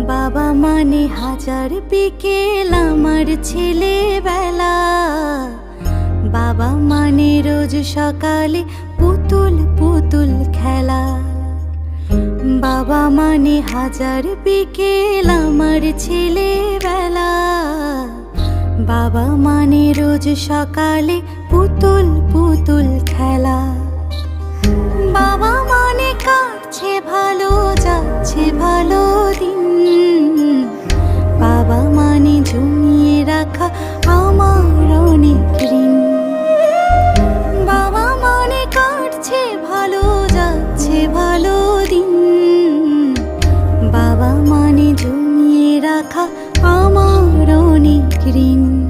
বাবা মানে হাজার বিকেল আমার ছেলেবেলা। বাবা মানে রোজ সকালে পুতুল পুতুল খেলা। বাবা মানে হাজার বিকেল আমার ছেলেবেলা। বাবা মানে রোজ সকালে পুতুল পুতুল খেলা। বাবা মানে কাটছে ভালো, যাচ্ছে ভালো দিন। বাবা মানে জমিয়ে রাখা আমার অনেক ঋণ। বাবা মানে কাটছে ভালো, যাচ্ছে ভালো দিন। বাবা মানে জমিয়ে রাখা আমার অনেক ঋণ।